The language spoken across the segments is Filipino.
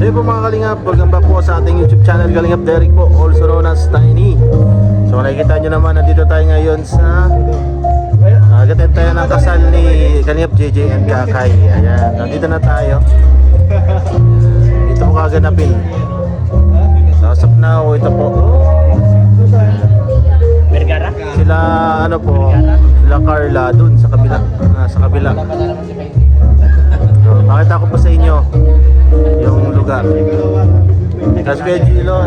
So yun po mga Kalingap, welcome back po sa ating YouTube channel, Kalingap Derek po, also known as Tiny. So nakikita nyo naman, nandito tayo ngayon sa agatin tayo ng kasal ni Kalingap JJ and Kakay. Ayan, nandito na tayo. Dito po kaganapin. Sa Sapnao, ito po. Sila ano po, sila Carla dun sa kabila, sa kabila. So, pakita ko po sa inyo yung lugar. Kasi kay Gilo,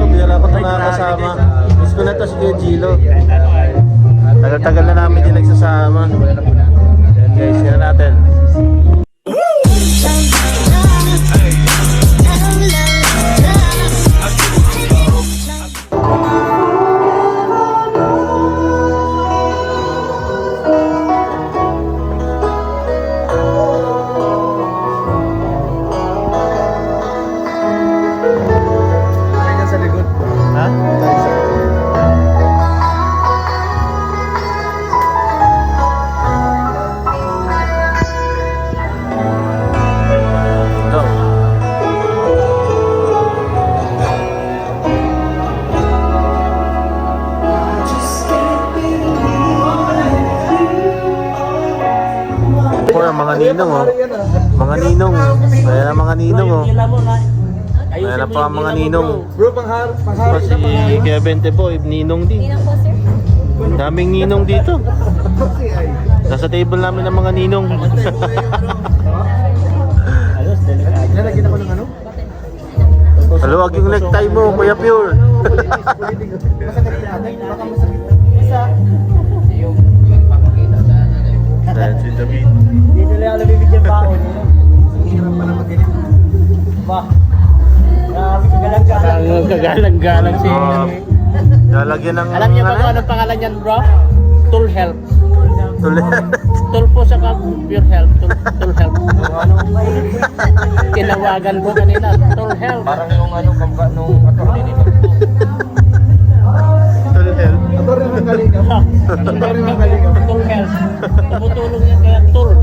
bihira ko ito nakakasama. Miss ko na ito si kay Gilo. Tagal-tagal na namin din nagsasama. Yan guys, yan natin. Mga ninong oh. Mga ninong. Ayan ang mga ninong oh. Ayan na pa ang mga ninong. Bro, pangharap Si Kevin Tebo, ninong din. Daming ninong dito. Nasa table namin ang mga ninong. Nalagyan ako ng ano? Haluwag yung necktie mo, Kuya Pure. Masakit natin, baka masakit. Isa. That's in the beat. Dito lang ako nabibigyan baon. Hirap pala mag-edit. Ba? Grabe kagalang-galang. Kagalang-galang si... Lalagyan ng... Alam niyo ba kung anong pangalan niyan, bro? Tool Help. Tuloy. Tool po sa Pure Help. Tool Help. Tinawagan ko kanina. Tool Help. Parang yung ano, kamka nung attorney nito. Tuloy. Ato rin ang kalingap. Ato rin ang kalingap. Tool Help. Tumutulong yan kaya Tool.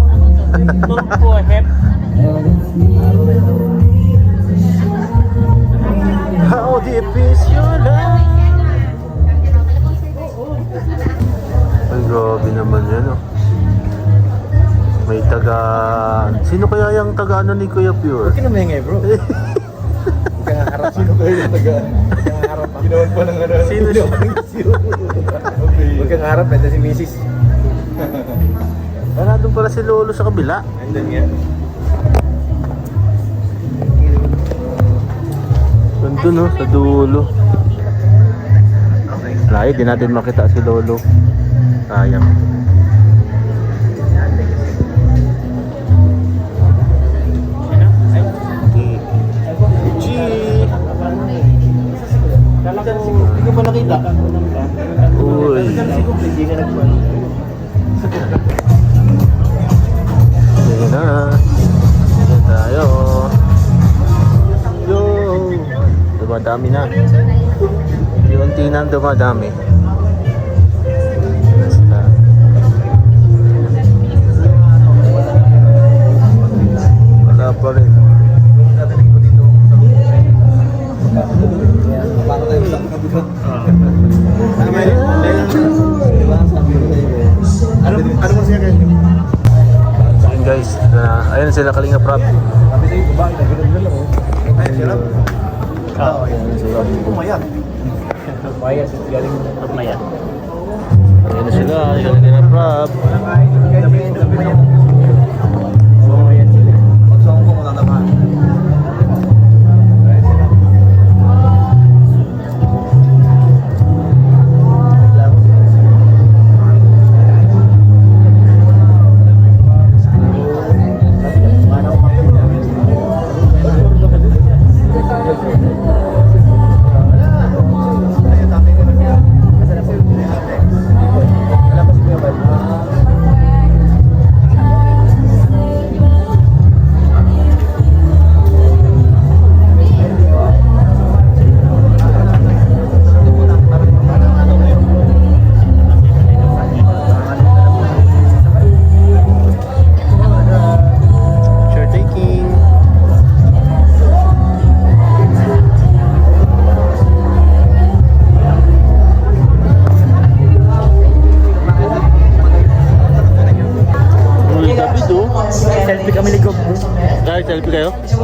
Tool po Help. How deep is your love? Ay, grabe naman yan oh. May taga... Sino kaya yung taga ano ni Kuya Pure? Huwag ka na maingay bro. Huwag ka nga harap. Sino kayo yung taga? Huwag ka nga harap. Ginawan pa ng ano. Sino siya? Huwag ka nga harap, ito si Mrs. Ay, nandun pala si Lolo sa kabila. Andun nga. Nandun no, sa dulo. Layo, di natin makita si Lolo. Sayang. G. Hindi ko ba nakita? Uy. Sige na. Sige tayo. Yo. Dumadami na. Unti na dumadami. Basta. Wala pa rin. Natanig ko dito sa baka tayo sa kabila. Tama yun. Diba? Sabi ko tayo. Ano mo siya kayo? Ayun guys. Ayun sila Kalinga Prab. Sabi tayo, babae na gano'n lang ako. Ay, sila. Ayun sila. Pumayat. Mayat. Galing Mayat. Ayun na sila. Kalinga Prab. Pagsawang ko mga naman.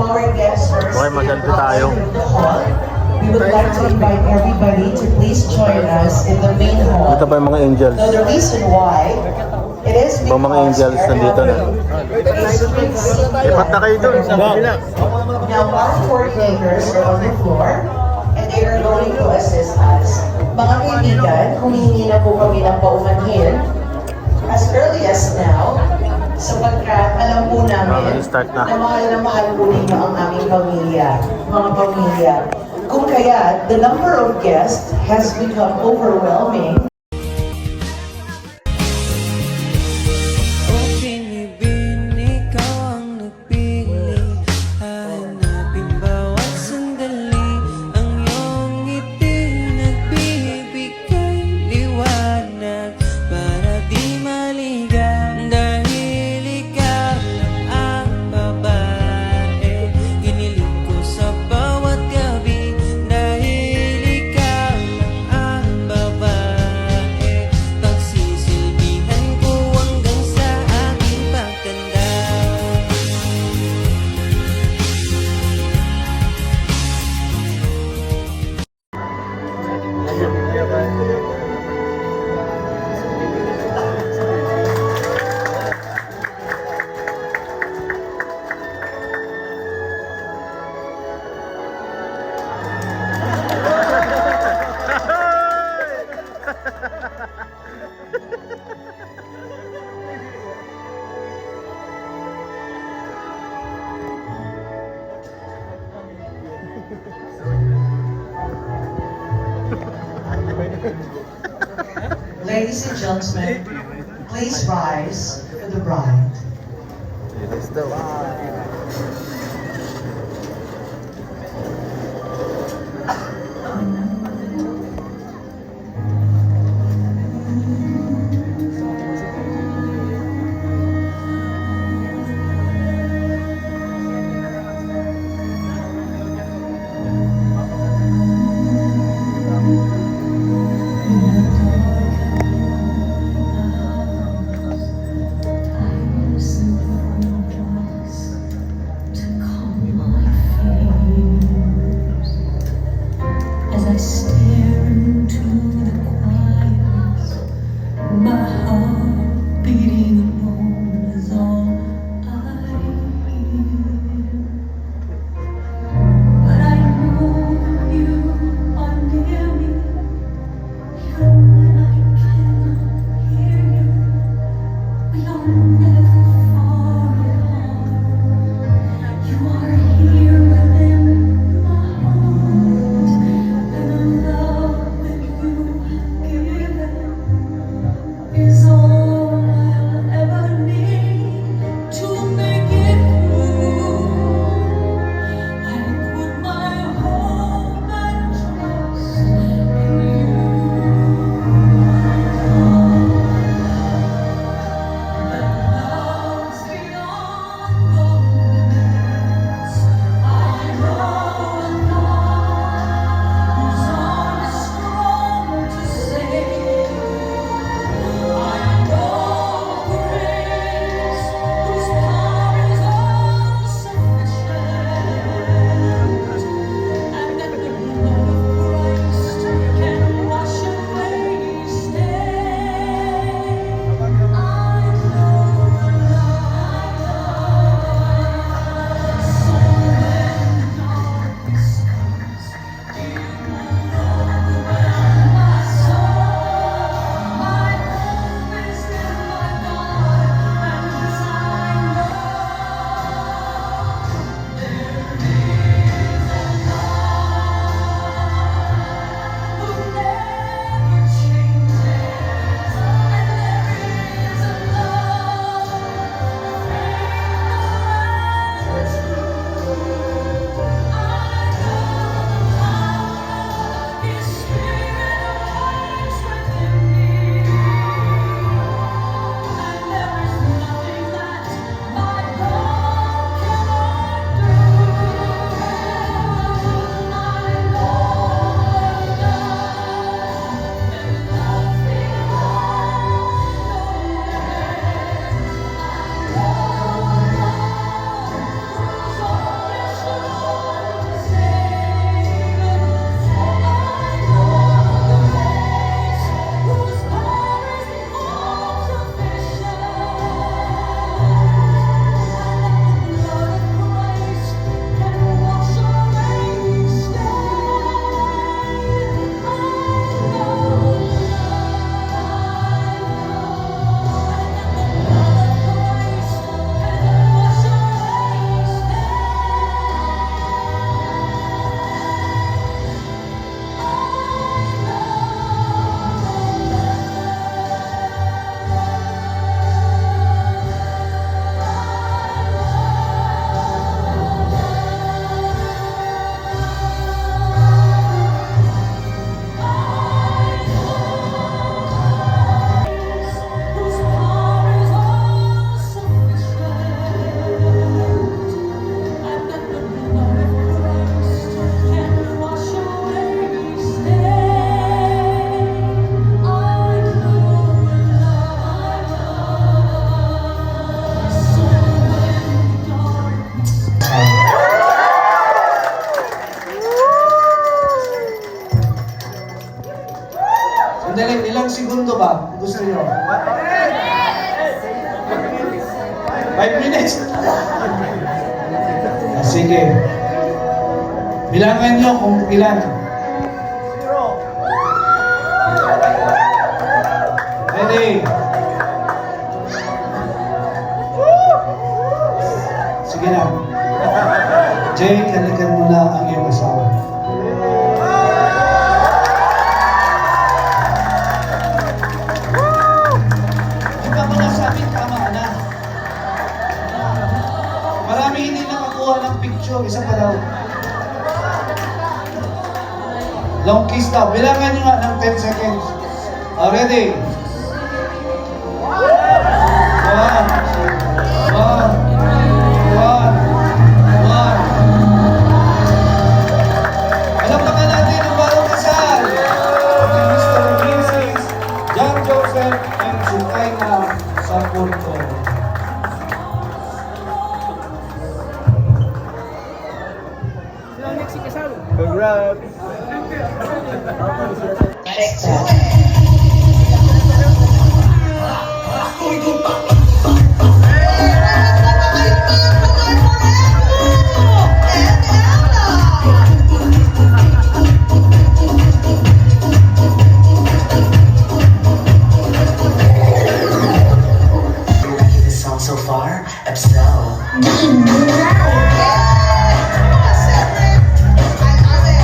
our guests are Okay, mag-selfie tayo. outside of the hall, we would like to invite everybody to please join us in the main hall. Ito pa yung mga angels. So the reason why it is Ibang mga because angels we are nandito na. Lipat na kayo dun sa kabila. Now, our coordinators are on the floor and they are going to assist us. Mga kaibigan, humingi na po kami ng paumanhin as early as now sapagkat alam po namin Start na. na mahal po ninyo ang aming pamilya, mga pamilya. Kung kaya, the number of guests has become overwhelming. O pinibin, ikaw ang nagpili. Hahanapin bawat sandali. Ang iyong ngiti nagbibigay liwanag para di maligaw. Dahil ikaw lang ang babae hiniling ko sa bawat gabi. Dahil ikaw lang ang babae pagsisilbihan ko hanggang sa aking pagtanda. Ladies and gentlemen, please rise for the bride. ba? Gusto nyo? 5 minutes. Ah, sige. Bilangan nyo kung ilan. Ready? Sige na. Jay, halikan mo na ang iyong asawa. Yung ka mga sabi, tama na. Marami hindi nakakuha ng picture. Isa pa daw. Long kiss daw. Bilangan nyo nga ng 10 seconds. Ready? 1. Alam naman natin ang bagong kasal. Mr. and Mrs. John Joseph and Sukaina Sapulco. Next up. This song so far, Absel. I love it.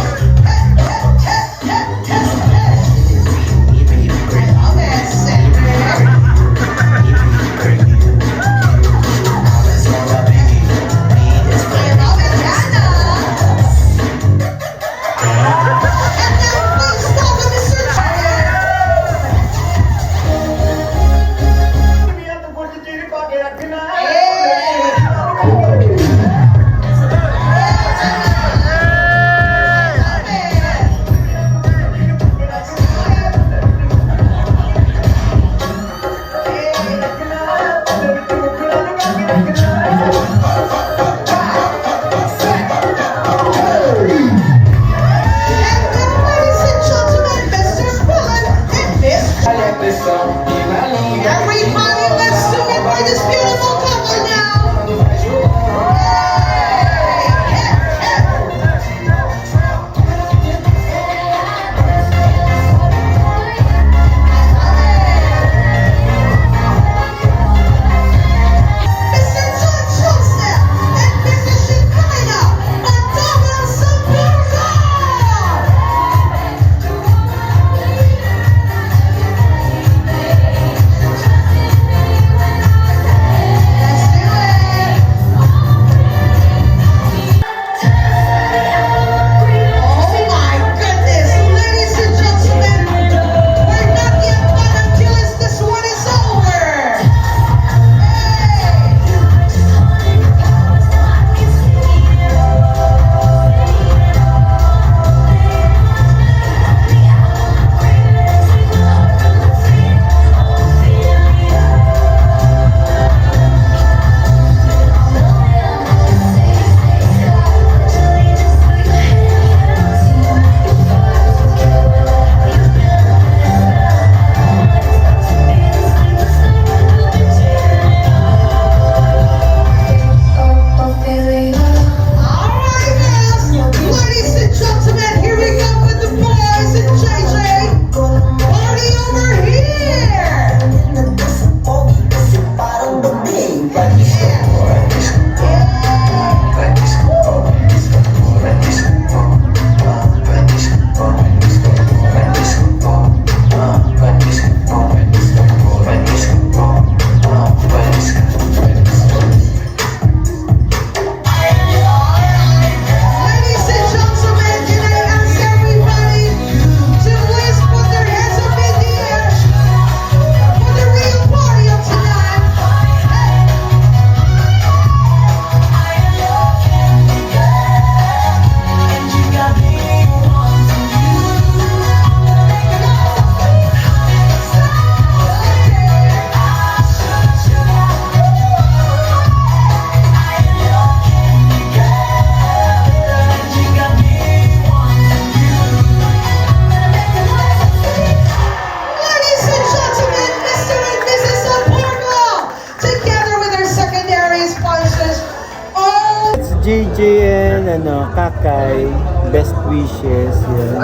ano, Kakay, best wishes. Yan.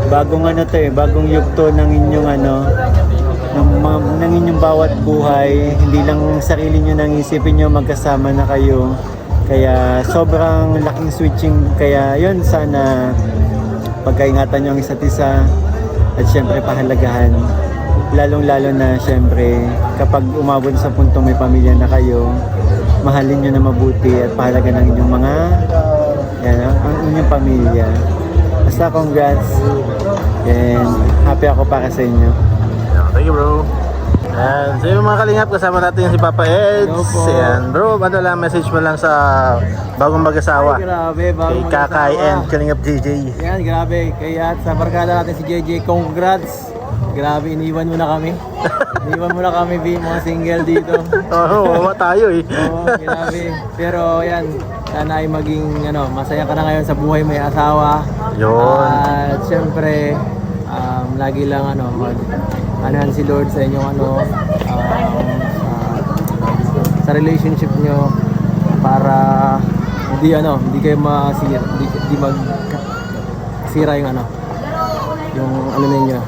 Bagong ano to eh, bagong yugto ng inyong ano, ng inyong bawat buhay. Hindi lang sarili nyo nang isipin nyo, magkasama na kayo. Kaya sobrang laking switching. Kaya yun, sana pagkaingatan nyo ang isa't isa. At syempre pahalagahan. Lalong-lalo na syempre kapag umabot sa puntong may pamilya na kayo, mahalin nyo na mabuti at pahalaga ng inyong mga ang inyong pamilya. Basta congrats and happy ako para sa inyo. Thank you, bro. And so yung mga kalingap, kasama natin si Papa Eds. Hello po. Yan, bro, ano lang, message mo lang sa bagong mag-asawa. Ay, grabe, Kay bagong Kakay mag-asawa. and Kalingap JJ. Yan, grabe. Kaya sa barkada natin si JJ, congrats. Grabe, iniwan mo na kami. Iniwan mo na kami, B, mga single dito. Oo, tayo eh. Oo, grabe. Pero yan, sana ay maging masaya ka na ngayon sa buhay may asawa. Yun. At syempre, lagi lang anuhan si Lord sa inyong sa relationship nyo para hindi kayo masira, hindi magsira yung ninyo.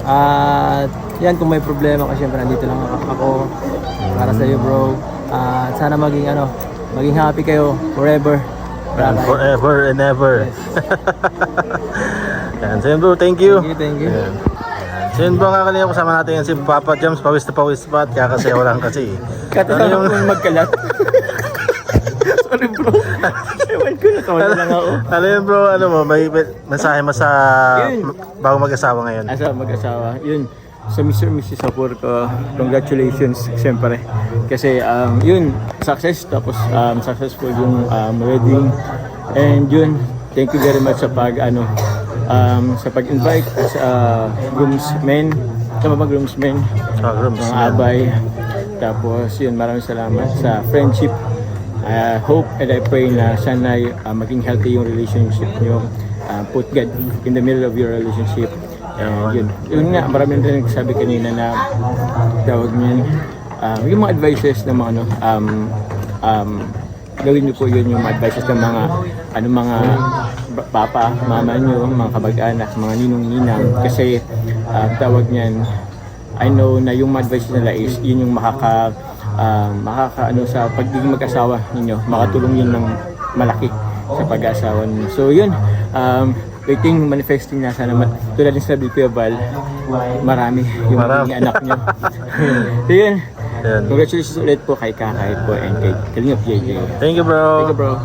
At yan, kung may problema ka, syempre nandito lang ako para sa iyo, bro. At sana maging happy kayo forever. And forever and ever. Yan, so yun, bro, thank you. Thank you. Yan. So yun, bro, kakalingap, kasama natin yan si Papa Jams, pawis na pawis pa at kakasayaw lang kasi. Katasama Ano yung- kong magkalat. Sorry, bro. Ewan ko na, tawala lang ako. Ano yun, bro, may mensahe mo sa Yun. bagong mag-asawa ngayon? Asa mag-asawa, yun. Sa Mr. and Mrs. Sapur ko, congratulations, siyempre. Kasi, yun, success. Tapos, successful yung wedding. And yun, thank you very much sa sa pag-invite as groomsmen. Tama ba groomsmen? Mga abay. Tapos, yun, maraming salamat sa friendship. I hope and I pray na sana maging healthy yung relationship nyo. Put God in the middle of your relationship. And yun nga, marami rin nagsabi kanina na tawag niyan, yung mga advices ng mga gawin niyo po yun yung mga advices ng mga mga papa, mama niyo, mga kabag-anak, mga ninong-ninang. Kasi tawag niyan, I know na yung mga advices nila is yun yung makaka sa pagiging mag-asawa ninyo, makatulong yun ng malaki sa pag-asawa ninyo. So yun, waiting, manifesting na sana tulad din sa Kuya Val, marami yung magiging anak nyo. So yun, congratulations ulit po kay Kakay po and kay Kalingap JJ. Thank you, bro. Thank you, bro.